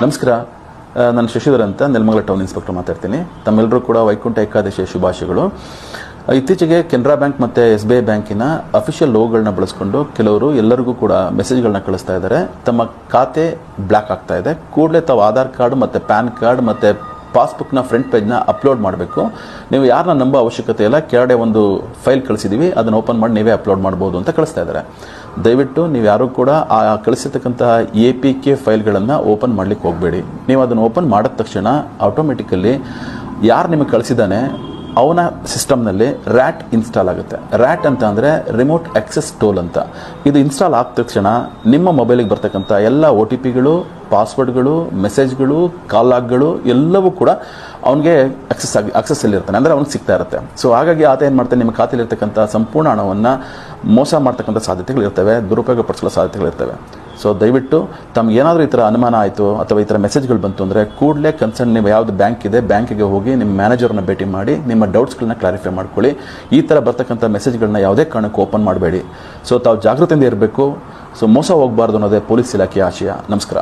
ನಮಸ್ಕಾರ. ನಾನು ಶಶಿಧರ್ ಅಂತ ನೆಲಮಂಗಲ ಟೌನ್ ಇನ್ಸ್ಪೆಕ್ಟರ್ ಮಾತಾಡ್ತೀನಿ. ತಮ್ಮೆಲ್ಲರೂ ಕೂಡ ವೈಕುಂಠ ಏಕಾದಶಿಯ ಶುಭಾಶಯಗಳು. ಇತ್ತೀಚೆಗೆ ಕೆನರಾ ಬ್ಯಾಂಕ್ ಮತ್ತು SBI ಬ್ಯಾಂಕಿನ ಅಫಿಷಿಯಲ್ ಲೋಗೋಗಳನ್ನ ಬಳಸ್ಕೊಂಡು ಕೆಲವರು ಎಲ್ಲರಿಗೂ ಕೂಡ ಮೆಸೇಜ್ಗಳನ್ನ ಕಳಿಸ್ತಾ ಇದ್ದಾರೆ. ತಮ್ಮ ಖಾತೆ ಬ್ಲ್ಯಾಕ್ ಆಗ್ತಾ ಇದೆ, ಕೂಡಲೇ ತಾವು ಆಧಾರ್ ಕಾರ್ಡ್ ಮತ್ತು ಪ್ಯಾನ್ ಕಾರ್ಡ್ ಮತ್ತು ಪಾಸ್ಬುಕ್ನ ಫ್ರಂಟ್ ಪೇಜ್ನ ಅಪ್ಲೋಡ್ ಮಾಡಬೇಕು. ನೀವು ಯಾರನ್ನ ನಂಬೋ ಅವಶ್ಯಕತೆ ಇಲ್ಲ, ಕೆಳಗಡೆ ಒಂದು ಫೈಲ್ ಕಳಿಸಿದ್ದೀವಿ, ಅದನ್ನು ಓಪನ್ ಮಾಡಿ ನೀವೇ ಅಪ್ಲೋಡ್ ಮಾಡ್ಬೋದು ಅಂತ ಕಳಿಸ್ತಾ ಇದ್ದಾರೆ. ದಯವಿಟ್ಟು ನೀವು ಯಾರು ಕೂಡ ಆ ಕಳಿಸಿರ್ತಕ್ಕಂತಹ APK ಫೈಲ್ಗಳನ್ನು ಓಪನ್ ಮಾಡಲಿಕ್ಕೆ ಹೋಗಬೇಡಿ. ನೀವು ಅದನ್ನು ಓಪನ್ ಮಾಡಿದ ತಕ್ಷಣ ಆಟೋಮೆಟಿಕಲಿ ಯಾರು ನಿಮಗೆ ಕಳಿಸಿದ್ದಾನೆ ಅವನ ಸಿಸ್ಟಮ್ನಲ್ಲಿ ರ್ಯಾಟ್ ಇನ್ಸ್ಟಾಲ್ ಆಗುತ್ತೆ. ರ್ಯಾಟ್ ಅಂತ ಅಂದರೆ ರಿಮೋಟ್ ಆಕ್ಸೆಸ್ ಟೂಲ್ ಅಂತ. ಇದು ಇನ್ಸ್ಟಾಲ್ ಆದ ತಕ್ಷಣ ನಿಮ್ಮ ಮೊಬೈಲಿಗೆ ಬರ್ತಕ್ಕಂಥ ಎಲ್ಲ OTPಗಳು, ಪಾಸ್ವರ್ಡ್ಗಳು, ಮೆಸೇಜ್ಗಳು, ಕಾಲ್ ಲಾಗ್ಗಳು ಎಲ್ಲವೂ ಕೂಡ ಅವನಿಗೆ ಆಕ್ಸೆಸ್ಸಲ್ಲಿರ್ತಾನೆ, ಅಂದರೆ ಅವ್ನಿಗೆ ಸಿಗ್ತಾ ಇರುತ್ತೆ. ಸೊ ಹಾಗಾಗಿ ಆತ ಏನು ಮಾಡ್ತಾನೆ, ನಿಮ್ಮ ಖಾತೆಯಲ್ಲಿರ್ತಕ್ಕಂಥ ಸಂಪೂರ್ಣ ಹಣವನ್ನು ಮೋಸ ಮಾಡ್ತಕ್ಕಂಥ ಸಾಧ್ಯತೆಗಳಿರ್ತವೆ, ದುರುಪಯೋಗ ಪಡಿಸೋ ಸಾಧ್ಯತೆಗಳಿರ್ತವೆ. ಸೊ ದಯವಿಟ್ಟು ತಮಗೇನಾದರೂ ಈ ಥರ ಅನುಮಾನ ಆಯಿತು ಅಥವಾ ಈ ಥರ ಮೆಸೇಜ್ಗಳು ಬಂತು ಅಂದರೆ ಕೂಡಲೇ ಕನ್ಸರ್ನ್ ನೀವು ಯಾವುದು ಬ್ಯಾಂಕ್ ಇದೆ ಬ್ಯಾಂಕಿಗೆ ಹೋಗಿ ನಿಮ್ಮ ಮ್ಯಾನೇಜರ್ನ ಭೇಟಿ ಮಾಡಿ ನಿಮ್ಮ ಡೌಟ್ಸ್ಗಳನ್ನ ಕ್ಲಾರಿಫೈ ಮಾಡ್ಕೊಳ್ಳಿ. ಈ ಥರ ಬರ್ತಕ್ಕಂಥ ಮೆಸೇಜ್ಗಳನ್ನ ಯಾವುದೇ ಕಾರಣಕ್ಕೂ ಓಪನ್ ಮಾಡಬೇಡಿ. ಸೊ ತಾವು ಜಾಗೃತಿಯಿಂದ ಇರಬೇಕು. ಸೊ ಮೋಸ ಹೋಗಬಾರ್ದು ಅನ್ನೋದೇ ಪೊಲೀಸ್ ಇಲಾಖೆಯ ಆಶಯ. ನಮಸ್ಕಾರ.